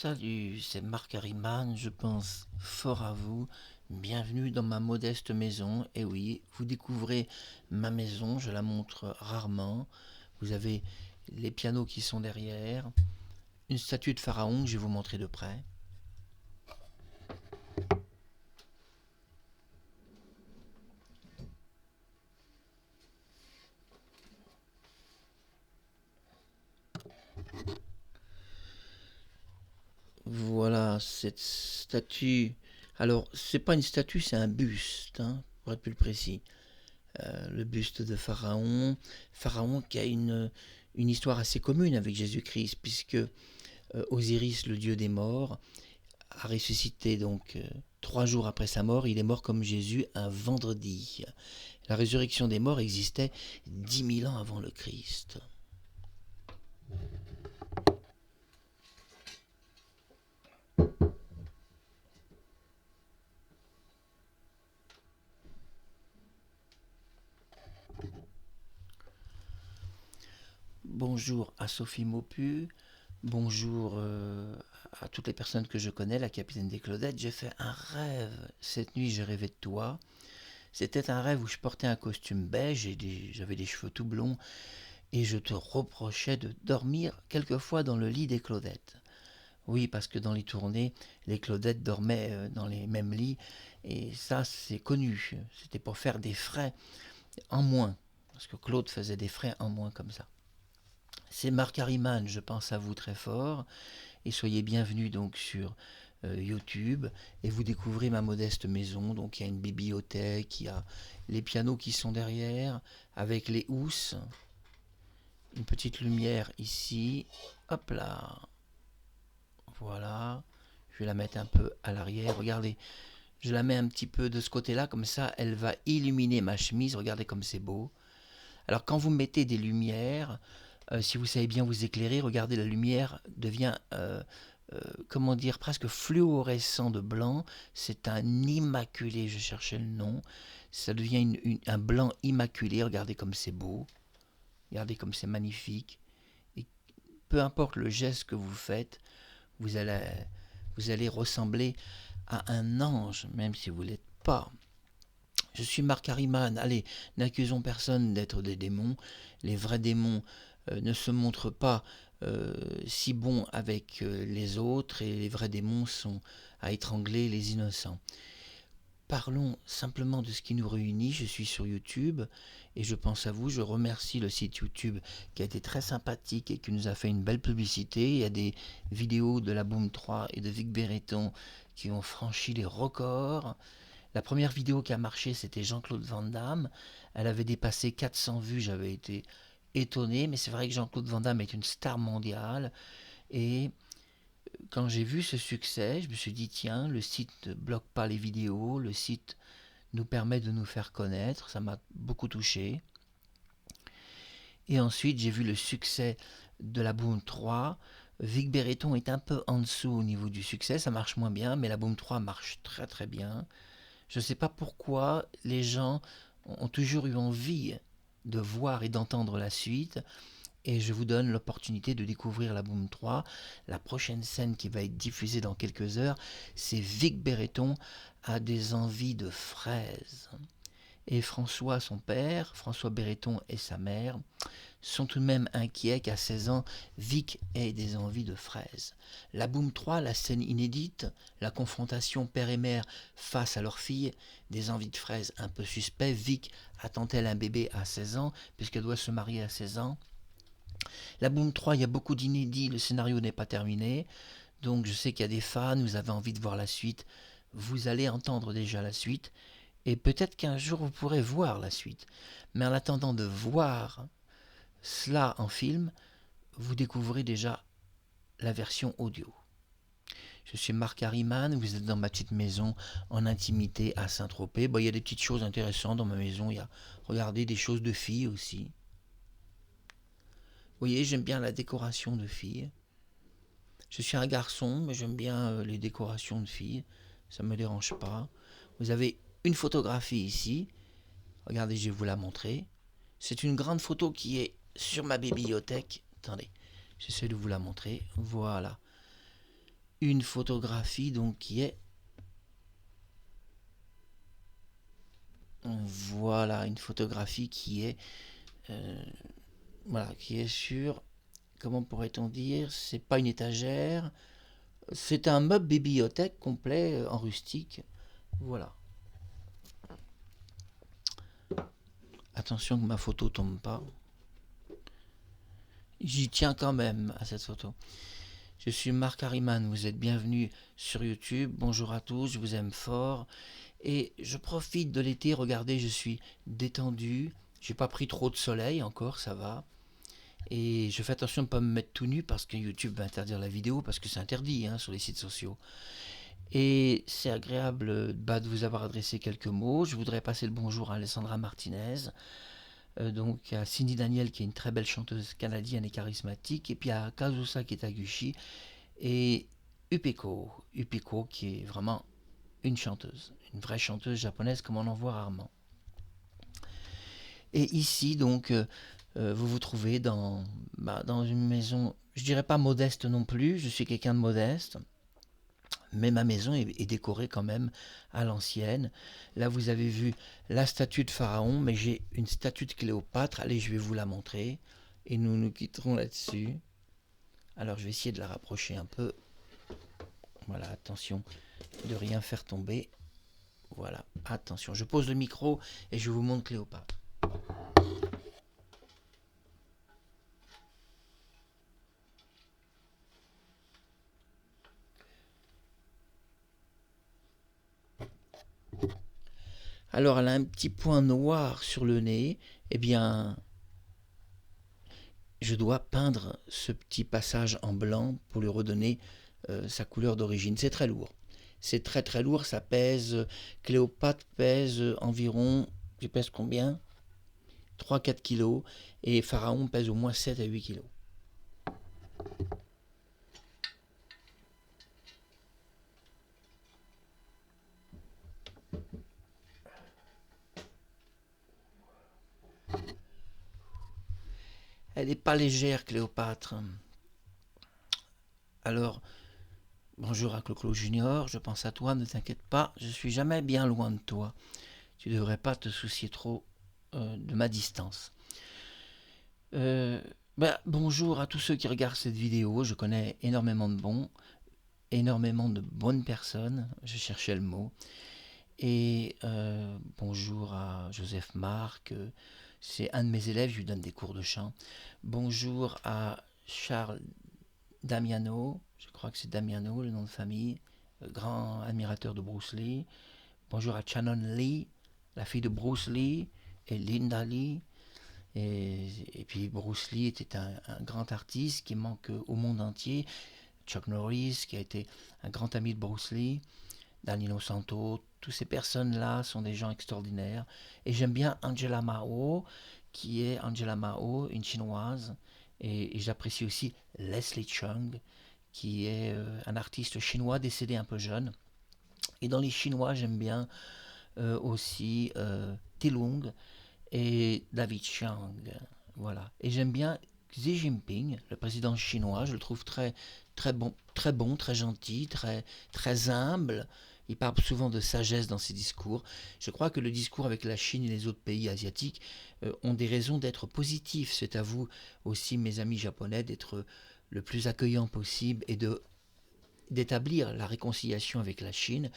Salut, c'est Marc Harriman, je pense fort à vous. Bienvenue dans ma modeste maison. Et oui, vous découvrez ma maison, je la montre rarement. Vous avez les pianos qui sont derrière, une statue de pharaon que je vais vous montrer de près. Voilà, cette statue. Alors, c'est pas une statue, c'est un buste, pour être plus précis. Le buste de Pharaon. Pharaon qui a une histoire assez commune avec Jésus-Christ, puisque Osiris, le dieu des morts, a ressuscité donc 3 jours après sa mort. Il est mort comme Jésus un vendredi. La résurrection des morts existait 10 000 ans avant le Christ. Bonjour à Sophie Maupu, bonjour à toutes les personnes que je connais, la capitaine des Claudettes. J'ai fait un rêve. Cette nuit, j'ai rêvé de toi. C'était un rêve où je portais un costume beige et j'avais des cheveux tout blonds et je te reprochais de dormir quelquefois dans le lit des Claudettes. Oui, parce que dans les tournées, les Claudettes dormaient dans les mêmes lits et ça, c'est connu. C'était pour faire des frais en moins, parce que Claude faisait des frais en moins comme ça. C'est Marc Harriman, je pense à vous très fort et soyez bienvenus donc sur YouTube et vous découvrez ma modeste maison. Donc il y a une bibliothèque, il y a les pianos qui sont derrière avec les housses, une petite lumière ici, hop là, voilà, je vais la mettre un peu à l'arrière, regardez, je la mets un petit peu de ce côté-là, comme ça elle va illuminer ma chemise, regardez comme c'est beau. Alors quand vous mettez des lumières, si vous savez bien vous éclairer, regardez, la lumière devient comment dire, presque fluorescent de blanc. C'est un immaculé, je cherchais le nom. Ça devient un blanc immaculé. Regardez comme c'est beau. Regardez comme c'est magnifique. Et peu importe le geste que vous faites, vous allez ressembler à un ange, même si vous ne l'êtes pas. Je suis Marc Harriman. Allez, n'accusons personne d'être des démons. Les vrais démons ne se montrent pas si bons avec les autres et les vrais démons sont à étrangler les innocents. Parlons simplement de ce qui nous réunit. Je suis sur YouTube et je pense à vous. Je remercie le site YouTube qui a été très sympathique et qui nous a fait une belle publicité. Il y a des vidéos de la Boom 3 et de Vic Berreton qui ont franchi les records. La première vidéo qui a marché, c'était Jean-Claude Van Damme. Elle avait dépassé 400 vues, j'avais été étonné, mais c'est vrai que Jean-Claude Van Damme est une star mondiale. Et quand j'ai vu ce succès, je me suis dit, tiens, le site ne bloque pas les vidéos, le site nous permet de nous faire connaître, ça m'a beaucoup touché. Et ensuite, j'ai vu le succès de la Boom 3. Vic Berreton est un peu en dessous au niveau du succès, ça marche moins bien, mais la Boom 3 marche très très bien. Je ne sais pas pourquoi les gens ont toujours eu envie de voir et d'entendre la suite. Et je vous donne l'opportunité de découvrir la Boom 3. La prochaine scène qui va être diffusée dans quelques heures, c'est Vic Berreton a des envies de fraises. Et François, son père, François Berreton et sa mère, sont tout de même inquiets qu'à 16 ans, Vic ait des envies de fraises. La Boom 3, la scène inédite, la confrontation père et mère face à leur fille, des envies de fraises un peu suspect. Vic attend-elle un bébé à 16 ans, puisqu'elle doit se marier à 16 ans? La Boom 3, il y a beaucoup d'inédits, le scénario n'est pas terminé, donc je sais qu'il y a des fans, vous avez envie de voir la suite, vous allez entendre déjà la suite, et peut-être qu'un jour vous pourrez voir la suite. Mais en attendant de voir cela en film, vous découvrez déjà la version audio. Je suis Marc Harriman, vous êtes dans ma petite maison en intimité à Saint-Tropez. Bon, il y a des petites choses intéressantes dans ma maison, il y a, regardez, des choses de filles aussi. Vous voyez, j'aime bien la décoration de filles. Je suis un garçon, mais j'aime bien les décorations de filles, ça ne me dérange pas. Vous avez une photographie ici, regardez, je vais vous la montrer. C'est une grande photo qui est sur ma bibliothèque. Attendez, j'essaie de vous la montrer. Voilà. une photographie donc qui est... Voilà, une photographie qui est... voilà, qui est sur... Comment pourrait-on dire? C'est pas une étagère. C'est un meuble bibliothèque complet en rustique. Voilà. Attention que ma photo tombe pas. J'y tiens quand même à cette photo. Je suis Marc Harriman, vous êtes bienvenus sur YouTube. Bonjour à tous, je vous aime fort. Et je profite de l'été, regardez, je suis détendu. J'ai pas pris trop de soleil encore, ça va. Et je fais attention de ne pas me mettre tout nu parce que YouTube va interdire la vidéo, parce que c'est interdit sur les sites sociaux. Et c'est agréable de vous avoir adressé quelques mots. Je voudrais passer le bonjour à Alessandra Martinez, donc à Cindy Daniel qui est une très belle chanteuse canadienne et charismatique, et puis à Kazusa Kitaguchi et Upeko qui est vraiment une chanteuse, une vraie chanteuse japonaise comme on en voit rarement. Et ici donc vous vous trouvez dans une maison, je dirais pas modeste non plus, je suis quelqu'un de modeste, mais ma maison est décorée quand même à l'ancienne. Là vous avez vu la statue de Pharaon, mais j'ai une statue de Cléopâtre, allez je vais vous la montrer, et nous nous quitterons là-dessus. Alors je vais essayer de la rapprocher un peu, voilà, attention de rien faire tomber, voilà, attention, je pose le micro et je vous montre Cléopâtre. Alors elle a un petit point noir sur le nez, eh bien je dois peindre ce petit passage en blanc pour lui redonner sa couleur d'origine. C'est très lourd. C'est très très lourd, ça pèse, Cléopâtre pèse environ, je pèse combien 3-4 kilos, et Pharaon pèse au moins 7 à 8 kilos. Elle n'est pas légère, Cléopâtre. Alors, bonjour à Clo-Clo Junior, je pense à toi, ne t'inquiète pas, je suis jamais bien loin de toi. Tu ne devrais pas te soucier trop de ma distance. Bonjour à tous ceux qui regardent cette vidéo, je connais énormément de bonnes personnes, je cherchais le mot. Et bonjour à Joseph Marc, c'est un de mes élèves, je lui donne des cours de chant. Bonjour à Charles Damiano, je crois que c'est Damiano le nom de famille, grand admirateur de Bruce Lee. Bonjour à Shannon Lee, la fille de Bruce Lee, et Linda Lee. Et puis Bruce Lee était un grand artiste qui manque au monde entier. Chuck Norris, qui a été un grand ami de Bruce Lee. Danilo Santo, toutes ces personnes-là sont des gens extraordinaires. Et j'aime bien Angela Mao, une chinoise. Et j'apprécie aussi Leslie Cheung, qui est un artiste chinois décédé un peu jeune. Et dans les Chinois, j'aime bien aussi Tilung et David Chiang. Voilà. Et j'aime bien Xi Jinping, le président chinois. Je le trouve très bon, très gentil, très humble. Il parle souvent de sagesse dans ses discours. Je crois que le discours avec la Chine et les autres pays asiatiques ont des raisons d'être positifs. C'est à vous aussi, mes amis japonais, d'être le plus accueillant possible et d'établir la réconciliation avec la Chine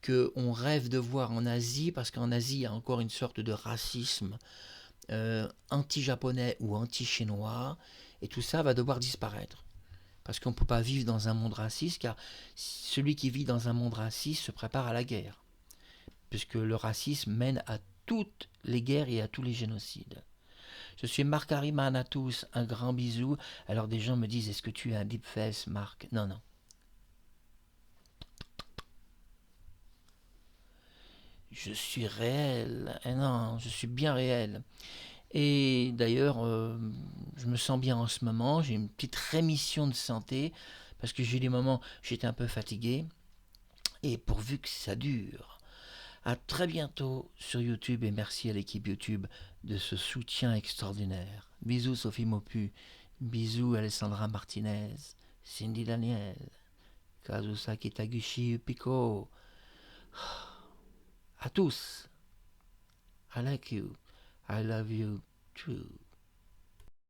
qu'on rêve de voir en Asie, parce qu'en Asie, il y a encore une sorte de racisme anti-japonais ou anti-chinois, et tout ça va devoir disparaître. Parce qu'on ne peut pas vivre dans un monde raciste, car celui qui vit dans un monde raciste se prépare à la guerre. Puisque le racisme mène à toutes les guerres et à tous les génocides. Je suis Marc Harriman à tous, un grand bisou. Alors des gens me disent, est-ce que tu es un deepface, Marc? Non, non. Je suis réel. Non, je suis bien réel. Et d'ailleurs, je me sens bien en ce moment. J'ai une petite rémission de santé parce que j'ai eu des moments où j'étais un peu fatigué. Et pourvu que ça dure. À très bientôt sur YouTube et merci à l'équipe YouTube de ce soutien extraordinaire. Bisous Sophie Mopu, bisous Alessandra Martinez, Cindy Daniel, Kazusaki Taguchi Upiko. À tous. I like you. I love you too.